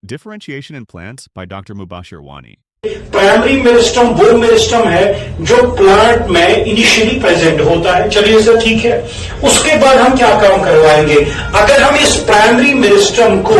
Differentiation in plants by Dr. Mubashir Wani. Primary meristem वो meristem है जो plant में इनिशियली प्रेजेंट होता है। चलिए सर ठीक है, उसके बाद हम क्या काम करवाएंगे? अगर हम इस प्राइमरी मेरिस्टम को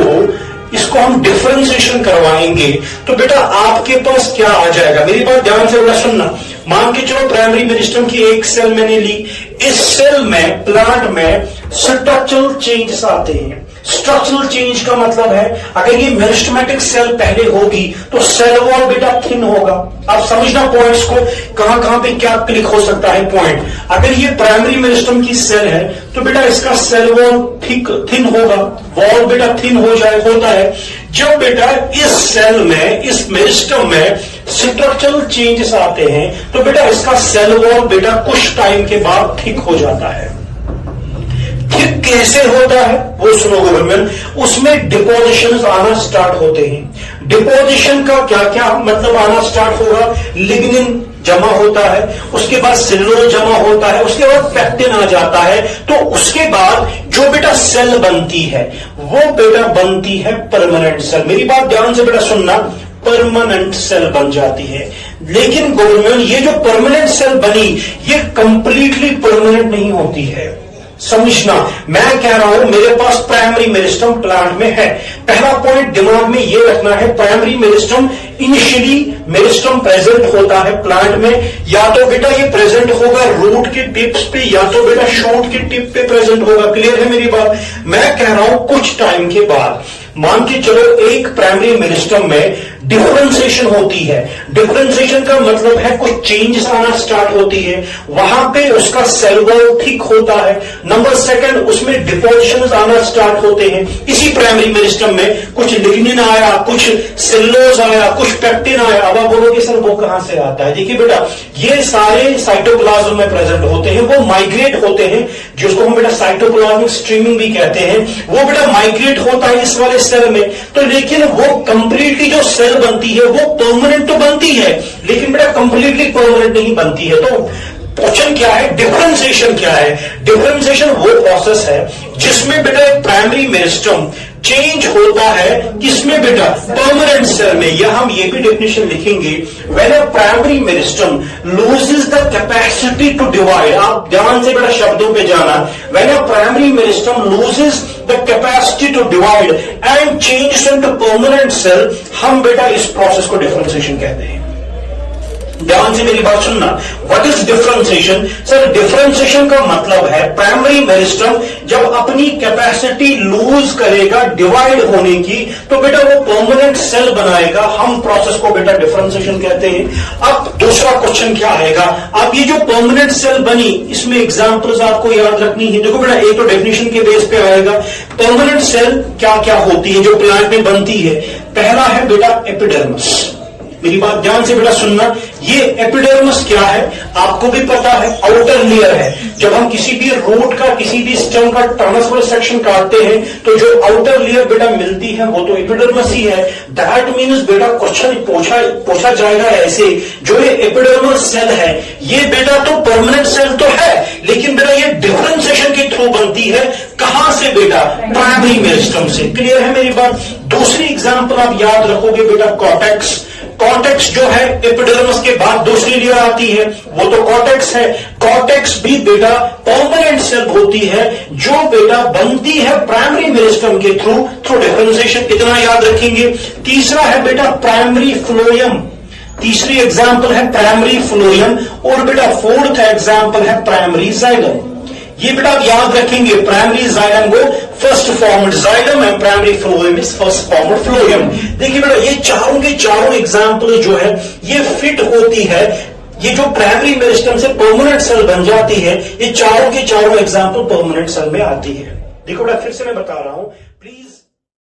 इसको हम डिफरेंशिएशन करवाएंगे तो बेटा आपके पास क्या आ जाएगा? मेरी बात ध्यान से बेटा सुनना। मान के चलो प्राइमरी मेरिस्टम की एक सेल मैंने ली, इस सेल में प्लांट में स्ट्रक्चरल चेंजेस आते हैं। स्ट्रक्चरल चेंज का मतलब है अगर ये मेरिस्टेमेटिक सेल पहले होगी तो सेल वॉल बेटा थिन होगा। आप समझना पॉइंट्स को, कहां कहां पे क्या क्लिक हो सकता है पॉइंट। अगर ये प्राइमरी मेरिस्टम की सेल है तो बेटा इसका सेल वॉल थिन होगा, वॉल बेटा थिन होता है। जब बेटा इस सेल में, इस मेरिस्टम में स्ट्रक्चरल चेंजेस आते हैं तो बेटा इसका सेल वॉल बेटा कुछ टाइम के बाद थिक हो जाता है। थिक कैसे होता है वो सुनो गवर्नमेंट, उसमें डिपोजिशन आना स्टार्ट होते हैं। डिपोजिशन का क्या क्या मतलब आना स्टार्ट होगा? लिग्निन जमा होता है, उसके बाद सेलुलोज जमा होता है, उसके बाद पेक्टिन आ जाता है। तो उसके बाद जो बेटा सेल बनती है वो बेटा बनती है परमानेंट सेल। मेरी बात ध्यान से बेटा सुनना, परमानेंट सेल बन जाती है। लेकिन गवर्नमेंट ये जो परमानेंट सेल बनी ये कंप्लीटली परमानेंट नहीं होती है। समझना, मैं कह रहा हूं मेरे पास प्राइमरी मेरिस्टम प्लांट में है। पहला पॉइंट दिमाग में ये रखना है, primary meristem initially meristem present होता है प्लांट में, या तो बेटा ये प्रेजेंट होगा रूट के टिप्स पे या तो बेटा शूट के टिप पे प्रेजेंट होगा। क्लियर है मेरी बात? मैं कह रहा हूं कुछ टाइम के बाद, मान के चलो एक प्राइमरी मेरिस्टम में डिफरेंशिएशन होती है। डिफरेंशिएशन का मतलब है कुछ चेंजेस आना स्टार्ट होती है, वहां पे उसका सेल वॉल ठीक होता है। नंबर सेकंड, उसमें डिपोजिशन आना स्टार्ट होते हैं। इसी प्राइमरी मेरिस्टम में कुछ लिग्निन आया, कुछ सेलुलोज आया, कुछ पेक्टिन आया। अब आप बोलोगे सर वो कहां से आता है? देखिए बेटा ये सारे साइटोप्लाज्म में प्रेजेंट होते हैं, वो माइग्रेट होते हैं, जिसको हम बेटा साइटोप्लाज्मिक स्ट्रीमिंग भी कहते हैं। वो बेटा माइग्रेट होता है इस वाले सेल में। तो लेकिन वो कंप्लीटली जो सेल बनती है वो परमानेंट तो बनती है लेकिन बेटा कंप्लीटली परमानेंट नहीं बनती है। तो क्वेश्चन क्या है? डिफरेंशिएशन क्या है? डिफरेंशिएशन वो प्रोसेस है जिसमें बेटा एक प्राइमरी मेरिस्टम चेंज होता है, किसमें बेटा? परमानेंट सेल में। या हम ये भी डेफिनेशन लिखेंगे, when a primary meristem loses the capacity to divide. आप ध्यान से बेटा शब्दों पे जाना, when a primary meristem loses the capacity to divide and changes into permanent cell, हम बेटा इस प्रोसेस को डिफरेंशिएशन कहते हैं। ध्यान से मेरी बात सुनना, what is differentiation? Sir differentiation का मतलब है प्राइमरी मेरिस्टम जब अपनी कैपेसिटी लूज करेगा डिवाइड होने की तो बेटा वो परमानेंट सेल बनाएगा। हम प्रोसेस को बेटा डिफरेंशिएशन कहते हैं। अब दूसरा क्वेश्चन क्या आएगा? अब ये जो परमानेंट सेल बनी इसमें एग्जांपल्स आपको याद रखनी है। देखो बेटा एक तो डेफिनेशन के बेस पे आएगा, परमानेंट सेल क्या क्या होती है जो प्लांट में बनती है। पहला है बेटा एपिडर्मिस। मेरी बात ध्यान से बेटा सुनना, ये एपिडर्मिस क्या है आपको भी पता है, आउटर लेयर है। जब हम किसी भी रूट का, किसी भी स्टेम का ट्रांसवर्स सेक्शन काटते हैं तो जो आउटर लेयर बेटा मिलती है वो तो एपिडर्मिस ही है। दैट मीन्स बेटा क्वेश्चन पूछा जाएगा ऐसे, जो ये एपिडर्मिस सेल है ये बेटा तो परमानेंट सेल तो है लेकिन बेटा ये डिफरेंशिएशन के थ्रू बनती है। कहां से बेटा? प्राइमरी मेरिस्टम से। क्लियर है मेरी बात? दूसरी एग्जांपल आप याद रखोगे बेटा, कॉर्टेक्स। कॉर्टेक्स जो है एपिडर्मिस के बाद दूसरी लेयर आती है वो तो कॉर्टेक्स है। कॉर्टेक्स भी बेटा परमानेंट सेल होती है जो बेटा बनती है प्राइमरी मेरिस्टम के थ्रू डिफरेंशिएशन। इतना याद रखेंगे। तीसरा है बेटा प्राइमरी फ्लोएम। तीसरी एग्जांपल है प्राइमरी फ्लोएम। और बेटा फोर्थ एग्जांपल है प्राइमरी जाइलम। ये बेटा आप याद रखेंगे, प्राइमरी जाइलम को फर्स्ट फॉर्म्ड जाइलम है, primary phloem is first formed phloem. देखिए बेटा ये चारों के चारों एग्जांपल जो है ये फिट होती है, ये जो प्राइमरी मेरिस्टम से परमानेंट सेल बन जाती है, ये चारों के चारों एग्जांपल परमानेंट सेल में आती है। देखो बेटा फिर से मैं बता रहा हूं,